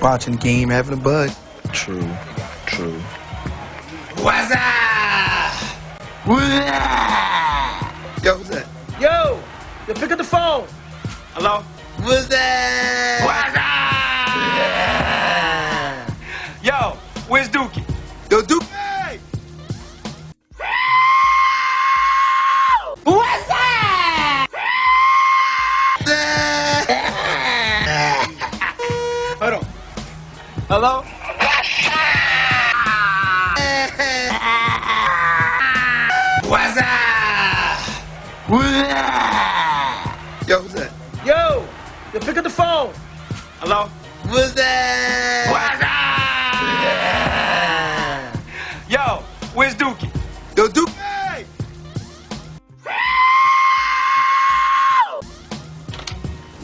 Watching the game, having a bud. True. What's up? Yo, who's that? Yo, pick up the phone. Hello? What's that? What's up? Yo, where's Dookie? Yo, Duke. Hey! What's that? Hold on. Hello? What's up? Yo, who's that? Yo, pick up the phone. Hello? What's that? What's up? Yo, where's Dookie? Yo, Duke. Hey!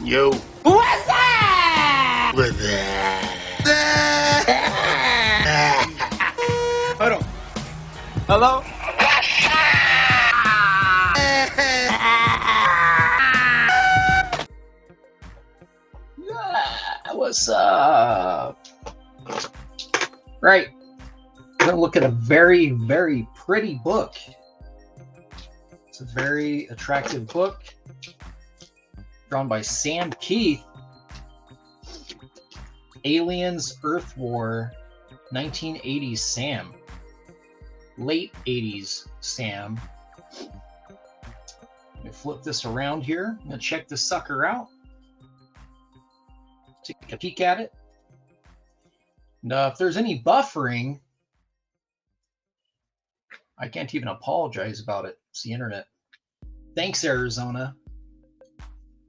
Yo. What's that? What's that? Hold on. Hello? What's up? Right. We're going to look at a very, very pretty book. It's a very attractive book. Drawn by Sam Kieth. Aliens, Earth War, 1980s Sam. Late 80s Sam. Let me flip this around here. I'm going to check this sucker out. Take a peek at it. And if there's any buffering, I can't even apologize about it. It's the internet. Thanks, Arizona.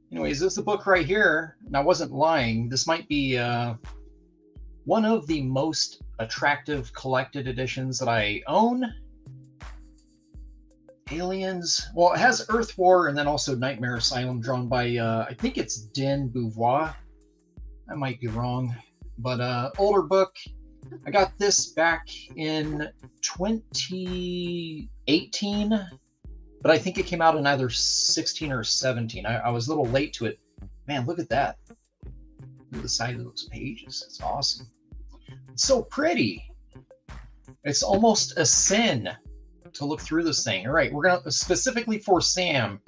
Anyways, this is the book right here, and I wasn't lying. This might be one of the most attractive collected editions that I own. Aliens. Well, it has Earth War and then also Nightmare Asylum, drawn by, I think it's Den Beauvoir. I might be wrong, but older book. I got this back in 2018, but I think it came out in either 16 or 17. I was a little late to it. Man, look at that. Look at the side of those pages. It's awesome. It's so pretty. It's almost a sin to look through this thing. All right, we're going to, specifically for Sam,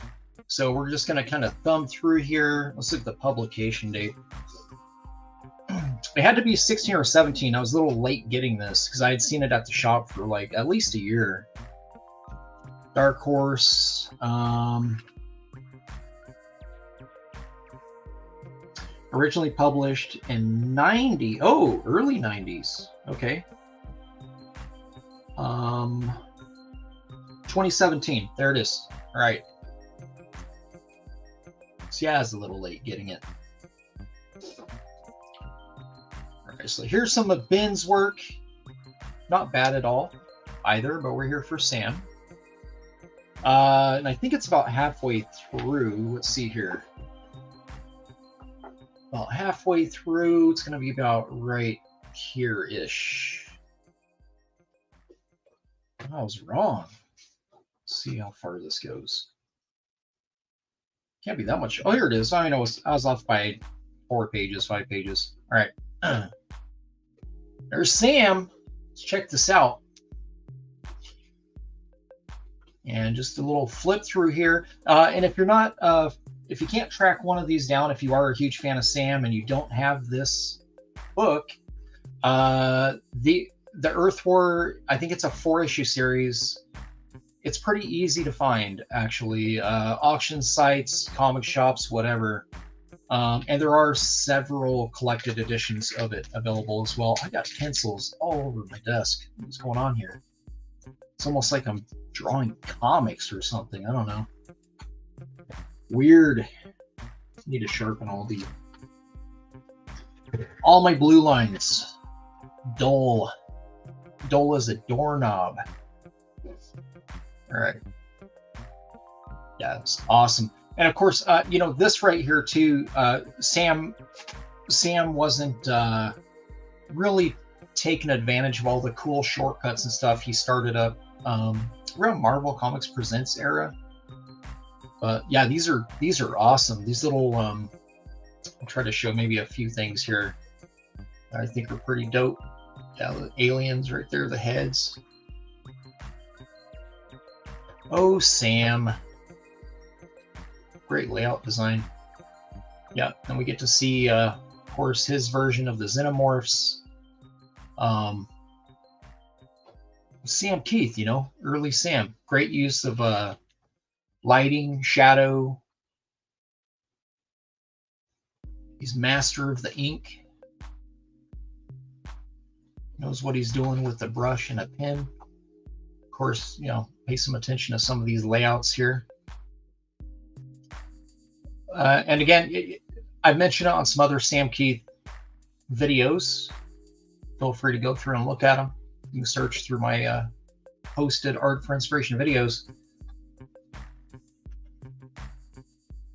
so we're just going to kind of thumb through here. Let's look at the publication date. It had to be 16 or 17. I was a little late getting this because I had seen it at the shop for like at least a year. Dark Horse. Originally published in 90. Oh, early 90s. Okay. 2017. There it is. All right. So yeah, I was a little late getting it. So here's some of Ben's work. Not bad at all either, but we're here for Sam. And I think it's about halfway through. Let's see here. About halfway through. It's going to be about right here-ish. I was wrong. Let's see how far this goes. Can't be that much. Oh, here it is. I know I was off by 4 pages, 5 pages. All right. There's Sam. Let's check this out. And just a little flip through here. And if you're not, if you can't track one of these down, if you are a huge fan of Sam and you don't have this book, the Earth War, I think it's a 4-issue series. It's pretty easy to find, actually. Auction sites, comic shops, whatever. And there are several collected editions of it available as well. I got pencils all over my desk. What's going on here? It's almost like I'm drawing comics or something. I don't know. Weird. Need to sharpen all my blue lines. Dull. Dull as a doorknob. All right. Yeah, it's awesome. And of course, you know, this right here too, Sam wasn't really taking advantage of all the cool shortcuts and stuff. He started up around Marvel Comics Presents era. But yeah, these are awesome. These little, I'll try to show maybe a few things here. I think are pretty dope. Yeah, the aliens right there, the heads. Oh, Sam. Great layout design. Yeah, and we get to see, of course, his version of the Xenomorphs. Sam Kieth, you know, early Sam. Great use of lighting, shadow. He's master of the ink. Knows what he's doing with a brush and a pen. Of course, you know, pay some attention to some of these layouts here. And again, I've mentioned it on some other Sam Kieth videos. Feel free to go through and look at them. You can search through my posted Art for Inspiration videos.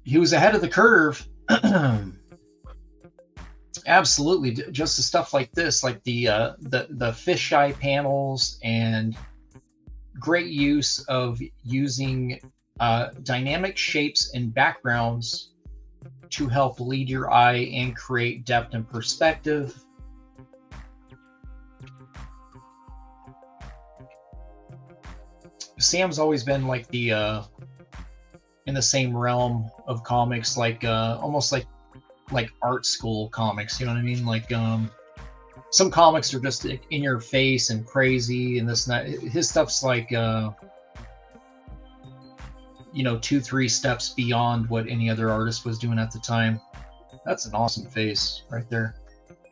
He was ahead of the curve. Absolutely, just the stuff like this, like the fisheye panels, and great use of using dynamic shapes and backgrounds to help lead your eye and create depth and perspective. Sam's always been like the in the same realm of comics, like almost like art school comics, you know what I mean? Like some comics are just in your face and crazy and this and that. His stuff's like you know, 2-3 steps beyond what any other artist was doing at the time. That's an awesome face right there.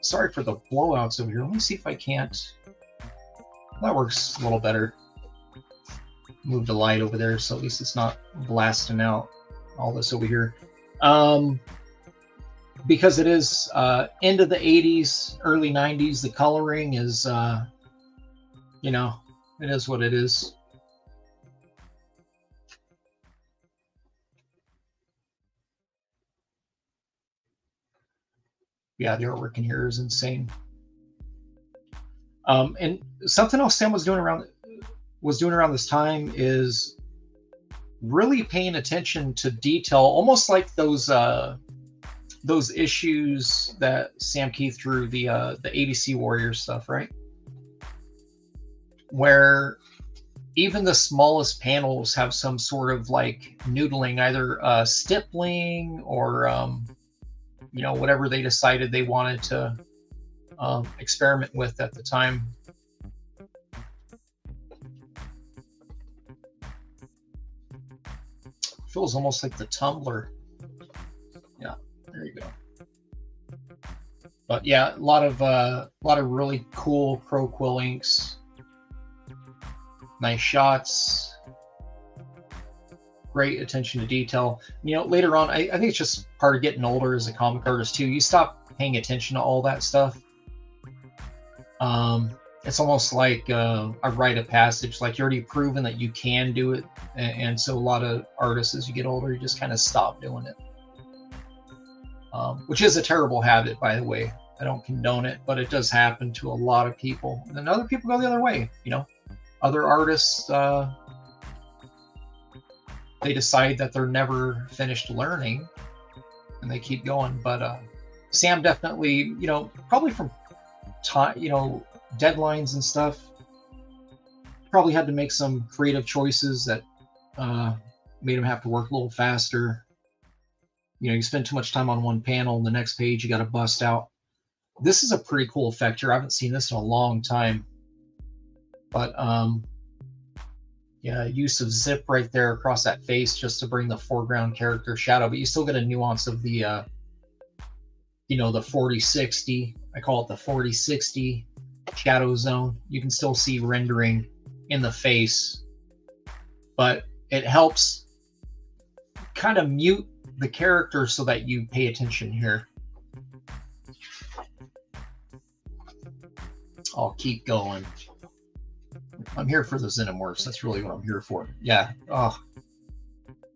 Sorry for the blowouts over here. Let me see if I can't. That works a little better. Move the light over there so at least it's not blasting out all this over here. Because it is end of the 80s, early 90s, the coloring is, you know, it is what it is. Yeah, the artwork in here is insane. And something else Sam was doing around this time is really paying attention to detail, almost like those issues that Sam Kieth drew, the ADC Warriors stuff, right? Where even the smallest panels have some sort of like noodling, either stippling or you know, whatever they decided they wanted to experiment with at the time. Feels almost like the tumbler. Yeah, there you go. But yeah, a lot of really cool crow quill inks. Nice shots. Great attention to detail. You know, later on, I think it's just part of getting older as a comic artist too. You stop paying attention to all that stuff. It's almost like a rite of passage. Like, you're already proven that you can do it, and so a lot of artists, as you get older, you just kind of stop doing it. Which is a terrible habit, by the way. I don't condone it, but it does happen to a lot of people. And other people go the other way. You know, other artists, they decide that they're never finished learning, and they keep going. But Sam definitely, you know, probably from time, you know, deadlines and stuff, probably had to make some creative choices that made him have to work a little faster. You know, you spend too much time on one panel, and the next page you got to bust out. This is a pretty cool effect here. I haven't seen this in a long time. But yeah, use of zip right there across that face just to bring the foreground character shadow, but you still get a nuance of the you know, the 40-60. I call it the 40-60 shadow zone. You can still see rendering in the face, but it helps kind of mute the character so that you pay attention here. I'll keep going. I'm here for the Xenomorphs. That's really what I'm here for. Yeah. Oh,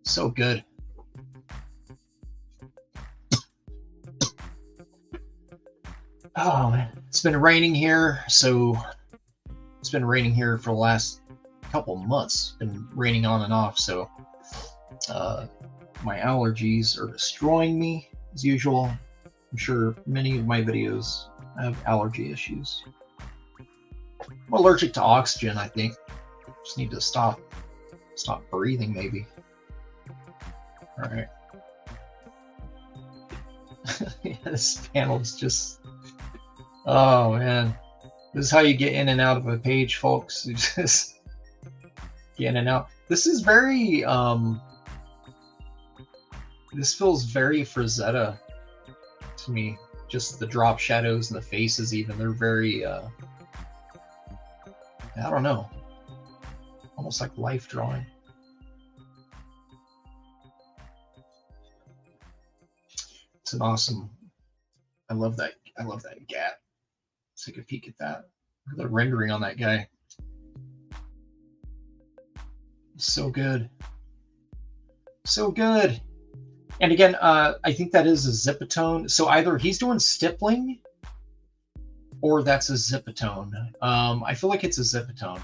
so good. Oh, man. It's been raining here. So it's been raining here for the last couple months. It's been raining on and off. So my allergies are destroying me as usual. I'm sure many of my videos I have allergy issues. I'm allergic to oxygen, I think. Just need to stop breathing, maybe. All right. Yeah, this panel is just, oh man, this is how you get in and out of a page, folks. You just get in and out. This is very this feels very Frazetta to me. Just the drop shadows and the faces, even, they're very I don't know, almost like life drawing. It's an awesome, I love that gat. Let's take a peek at that. Look at the rendering on that guy. So good. So good. And again, I think that is a zipatone. So either he's doing stippling or that's a zipatone. I feel like it's a zipatone.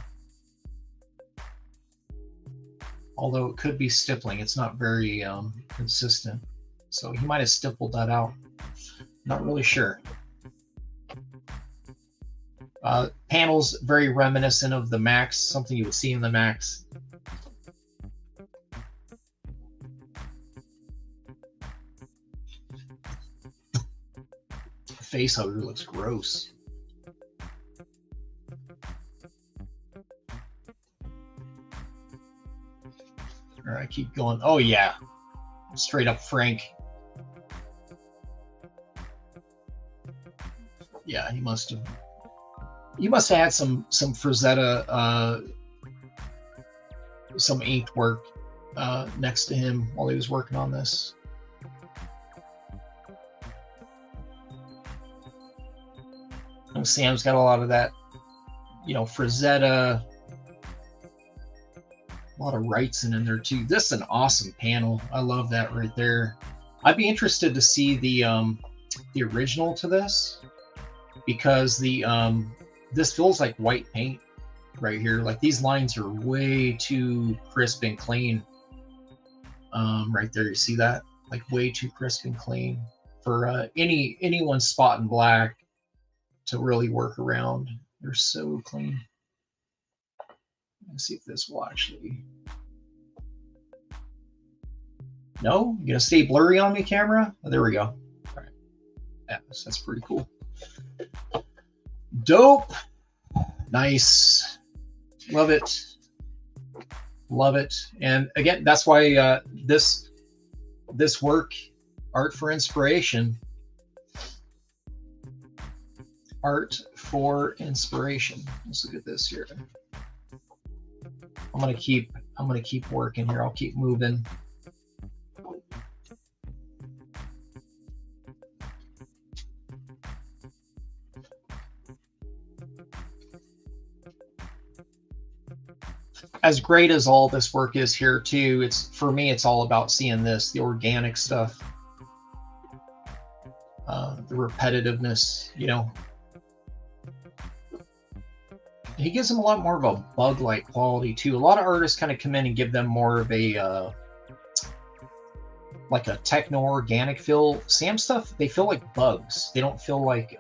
Although it could be stippling. It's not very consistent. So he might have stippled that out. Not really sure. Panels very reminiscent of the Max, something you would see in the Max. The face hugger looks gross. All right, keep going. Oh yeah, straight up Frank. Yeah, he must have had some Frazetta, some inked work next to him while he was working on this. And Sam's got a lot of that, you know, Frazetta, a lot of Wrightson in there too. This is an awesome panel. I love that right there. I'd be interested to see the original to this, because the this feels like white paint right here. Like these lines are way too crisp and clean. Right there, you see that? Like way too crisp and clean for anyone's spot in black to really work around. They're so clean. Let's see if this will actually. No, you gonna stay blurry on me, camera? Oh, there we go. All right, yeah, that's pretty cool. Dope. Nice. Love it. Love it. And again, that's why this work, art for inspiration. Art for inspiration. Let's look at this here. I'm gonna keep working here. I'll keep moving. As great as all this work is here too, it's, for me, it's all about seeing this, the organic stuff, the repetitiveness, you know. He gives them a lot more of a bug-like quality too. A lot of artists kind of come in and give them more of a like a techno-organic feel. Sam stuff, they feel like bugs. They don't feel like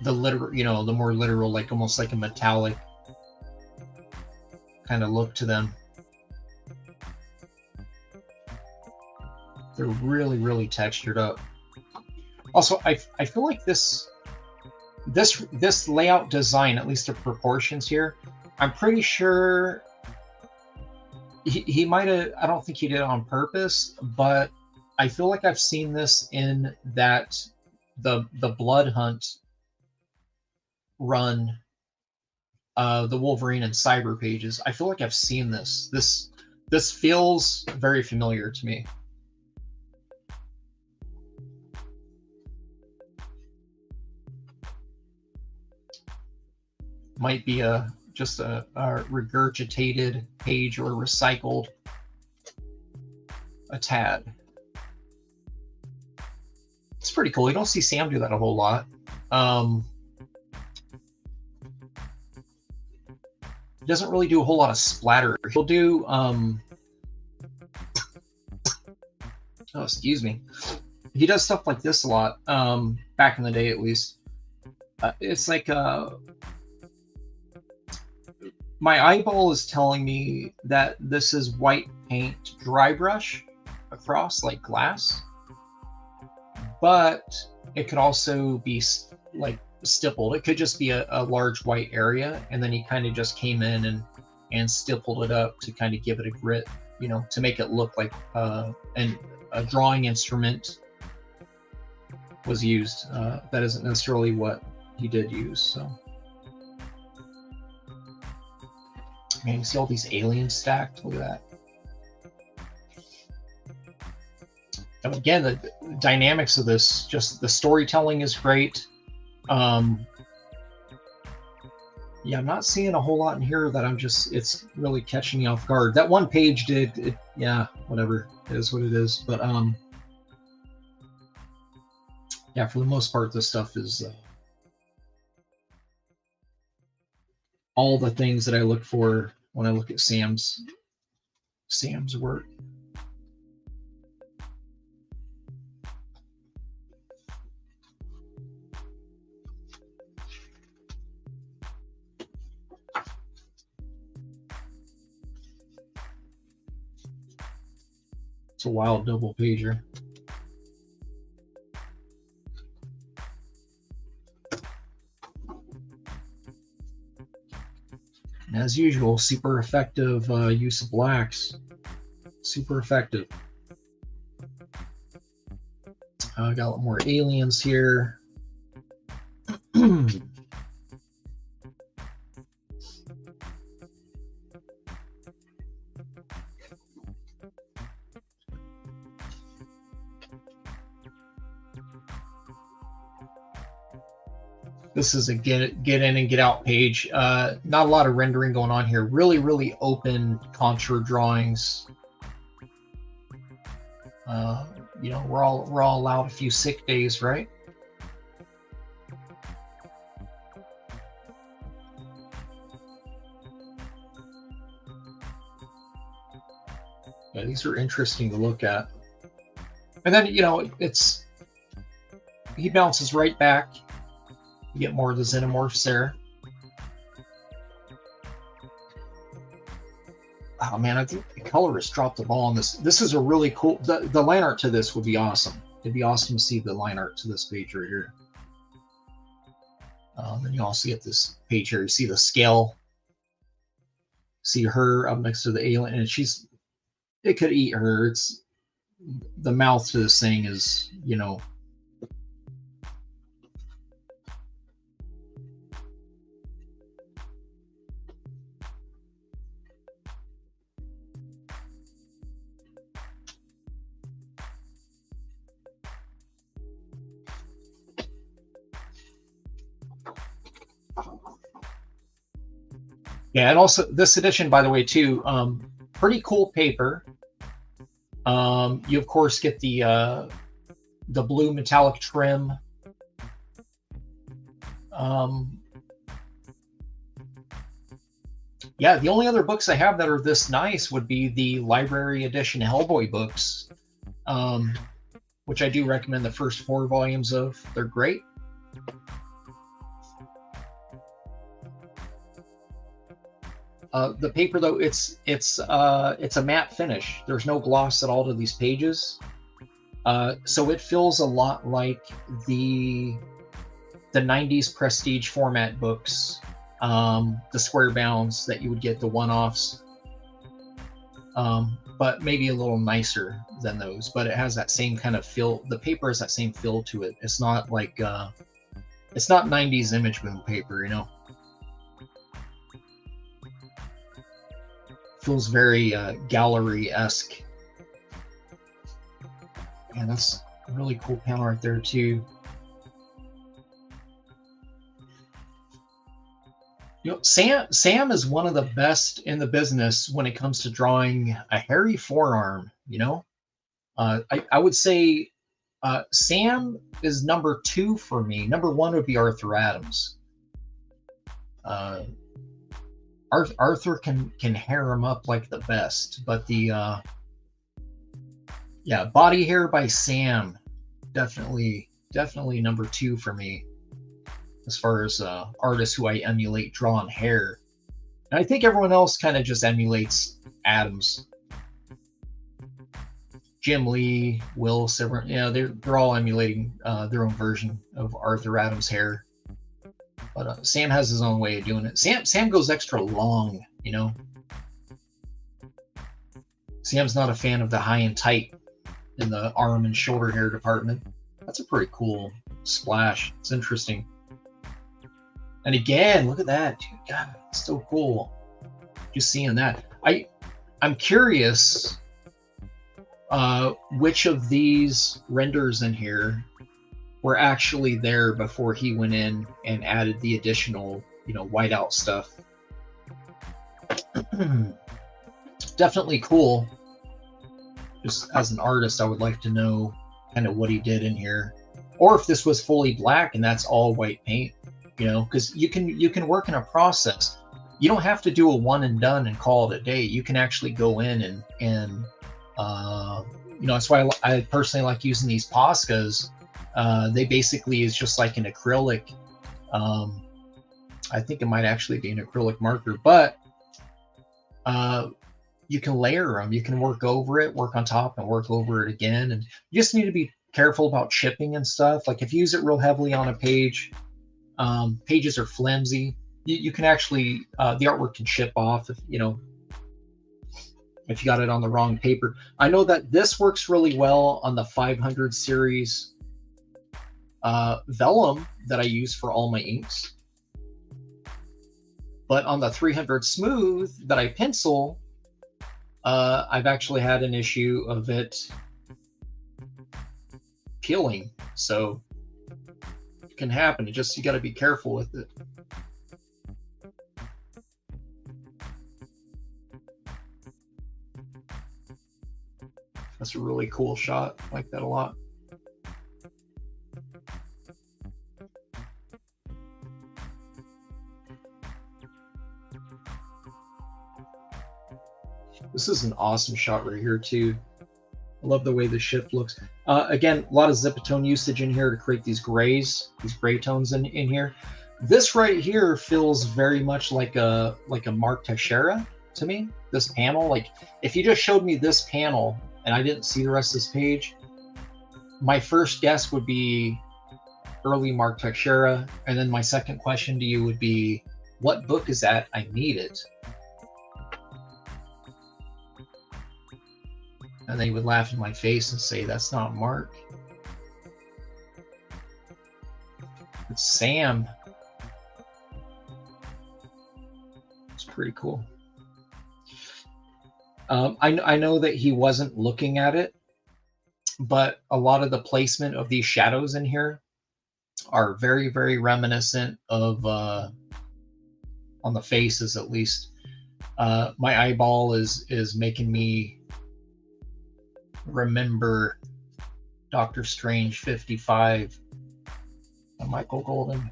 the literal, you know, the more literal, like almost like a metallic kind of look to them. They're really, really textured up. Also, I feel like this layout design, at least the proportions here, I'm pretty sure he might have, I don't think he did it on purpose, but I feel like I've seen this in that the Blood Hunt run, the Wolverine and Cyber pages. I feel like I've seen this. This feels very familiar to me. Might be just a regurgitated page or recycled a tad. It's pretty cool. You don't see Sam do that a whole lot. He doesn't really do a whole lot of splatter. He'll do oh, excuse me. he does stuff like this a lot, back in the day at least. It's like my eyeball is telling me that this is white paint dry brush across like glass, but it could also be like stippled. It could just be a large white area, and then he kind of just came in and stippled it up to kind of give it a grit, you know, to make it look like a drawing instrument was used. That isn't necessarily what he did use. So, man, you see all these aliens stacked. Look at that. And again, the dynamics of this, just the storytelling is great. Yeah, I'm not seeing a whole lot in here that it's really catching me off guard. That one page did, yeah, whatever, it is what it is. But yeah, for the most part, this stuff is all the things that I look for when I look at Sam's work. It's a wild double pager. And as usual, super effective use of blacks. Super effective. I got a lot more aliens here. This is a get in and get out page. Not a lot of rendering going on here. Really, really open contour drawings. You know, we're all allowed a few sick days, right? Yeah, these are interesting to look at. And then, you know, he bounces right back. You get more of the xenomorphs there. Oh man, I think the colorist dropped the ball on this. This is a really cool. The line art to this would be awesome. It'd be awesome to see the line art to this page right here. Then you also get this page here. You see the scale. See her up next to the alien, and it could eat her. It's the mouth to this thing is, you know. Yeah, and also this edition, by the way, too, pretty cool paper. You of course get the blue metallic trim. Yeah, the only other books I have that are this nice would be the library edition Hellboy books, which I do recommend the first 4 volumes of. They're great. The paper, though, it's a matte finish. There's no gloss at all to these pages, so it feels a lot like the 90s prestige format books, the square bounds that you would get, the one-offs, but maybe a little nicer than those. But it has that same kind of feel. The paper has that same feel to it. It's not like it's not 90s Image Boom paper, you know. Feels very gallery-esque. And that's a really cool panel right there too. You know, Sam is one of the best in the business when it comes to drawing a hairy forearm. You know, I would say Sam is number 2 for me. Number 1 would be Arthur Adams. Arthur can hair him up like the best, but the yeah, body hair by Sam definitely number 2 for me as far as artists who I emulate draw on hair. And I think everyone else kind of just emulates Adams. Jim Lee, Will Silver, they're all emulating their own version of Arthur Adams' hair. But Sam has his own way of doing it. Sam goes extra long, you know. Sam's not a fan of the high and tight in the arm and shoulder hair department. That's a pretty cool splash. It's interesting. And again, look at that, dude. God, it's so cool. Just seeing that. I'm curious which of these renders in here were actually there before he went in and added the additional, whiteout stuff. Definitely cool. Just as an artist, I would like to know kind of what he did in here, or if this was fully black and that's all white paint, because you can work in a process. You don't have to do a one and done and call it a day. You can actually go in and that's why I personally like using these Poscas. They basically is just like an acrylic. I think it might actually be an acrylic marker, but you can layer them. You can work over it, work on top, and work over it again. And you just need to be careful about chipping and stuff. Like if you use it real heavily on a page, pages are flimsy. You can actually the artwork can chip off if you got it on the wrong paper. I know that this works really well on the 500 series vellum that I use for all my inks. But on the 300 smooth that I pencil, I've actually had an issue of it peeling. So it can happen. You got to be careful with it. That's a really cool shot. I like that a lot. This is an awesome shot right here too. I love the way the ship looks. Again, a lot of Zipatone usage in here to create these grays, these gray tones in here. This right here feels very much like a Mark Teixeira to me. This panel, like if you just showed me this panel and I didn't see the rest of this page, my first guess would be early Mark Teixeira, and then my second question to you would be, what book is that? I need it. And they would laugh in my face and say, that's not Mark. It's Sam. It's pretty cool. I know that he wasn't looking at it, but a lot of the placement of these shadows in here are very, very reminiscent of, on the faces at least. My eyeball is making me remember Doctor Strange 55 and Michael Golden.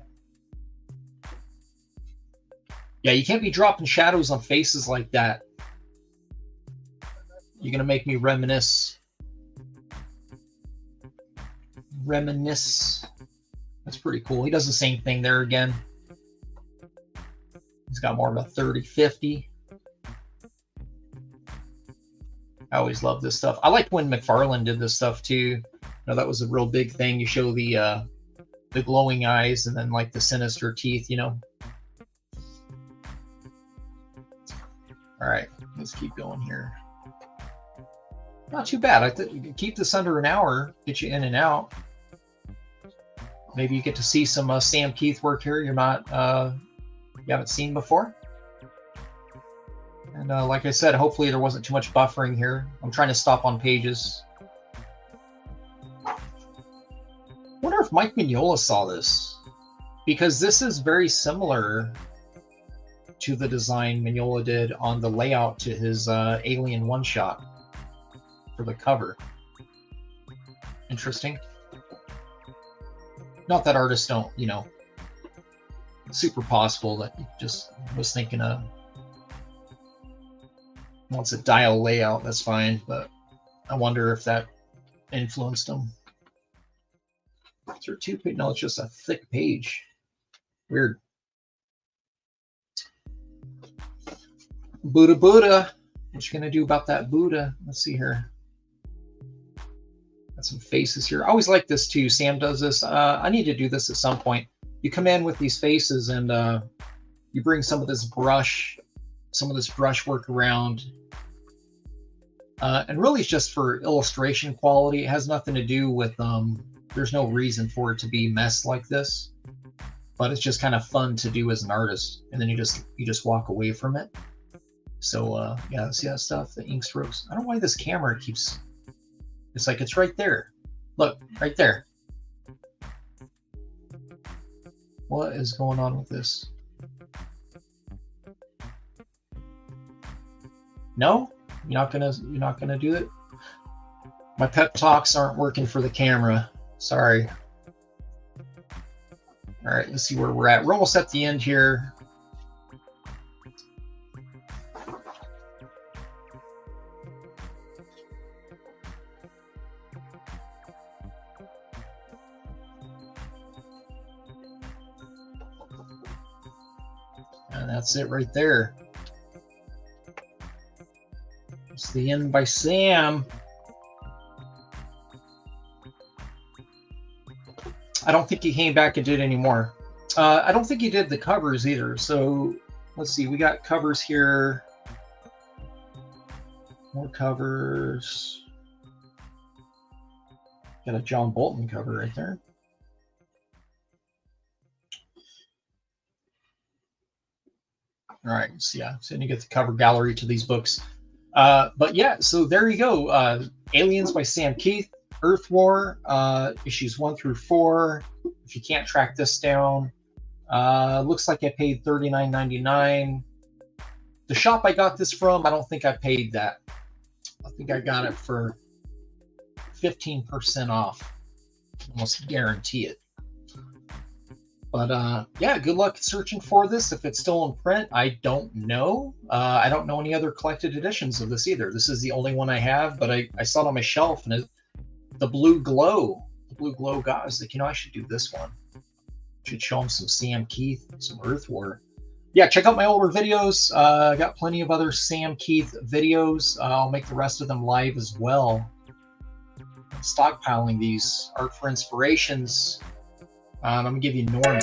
Yeah, you can't be dropping shadows on faces like that. You're gonna make me reminisce. That's pretty cool. He does the same thing there again. He's got more of a 30-50. I always love this stuff. I like when McFarlane did this stuff too. That was a real big thing. You show the glowing eyes and then like the sinister teeth, All right, let's keep going here. Not too bad. I think you can keep this under an hour, get you in and out. Maybe you get to see some Sam Kieth work here you haven't seen before. And like I said, hopefully there wasn't too much buffering here. I'm trying to stop on pages. Wonder if Mike Mignola saw this, because this is very similar to the design Mignola did on the layout to his Alien one-shot for the cover. Interesting. Not that artists don't, super possible that you just was thinking of. Well, it's a dial layout, that's fine, but I wonder if that influenced them. Is there 2 pages? No, it's just a thick page. Weird. Buddha Buddha. What you gonna do about that Buddha? Let's see here. Got some faces here. I always like this too. Sam does this. I need to do this at some point. You come in with these faces and you bring some of this brush work around. And really it's just for illustration quality. It has nothing to do with, there's no reason for it to be messed like this. But it's just kind of fun to do as an artist. And then you just walk away from it. So yeah, see that stuff, the ink strokes. I don't know why this camera keeps, it's like it's right there. Look, right there. What is going on with this? No? You're not gonna do it? My pep talks aren't working for the camera. Sorry. All right, let's see where we're at. We're almost at the end here. And that's it right there. It's the end by Sam. I don't think he came back and did any more. I don't think he did the covers either. So let's see, we got covers here. More covers. Got a John Bolton cover right there. All right, so yeah, so you get the cover gallery to these books. But yeah, so there you go. Aliens by Sam Kieth, Earth War, issues 1 through 4. If you can't track this down, looks like I paid $39.99. The shop I got this from, I don't think I paid that. I think I got it for 15% off. Almost guarantee it. But yeah, good luck searching for this. If it's still in print, I don't know. I don't know any other collected editions of this either. This is the only one I have, but I saw it on my shelf, and the blue glow guy. I was like, I should do this one. Should show him some Sam Kieth, some Earth War. Yeah, check out my older videos. I got plenty of other Sam Kieth videos. I'll make the rest of them live as well. I'm stockpiling these Art for Inspirations. I'm gonna give you Norman.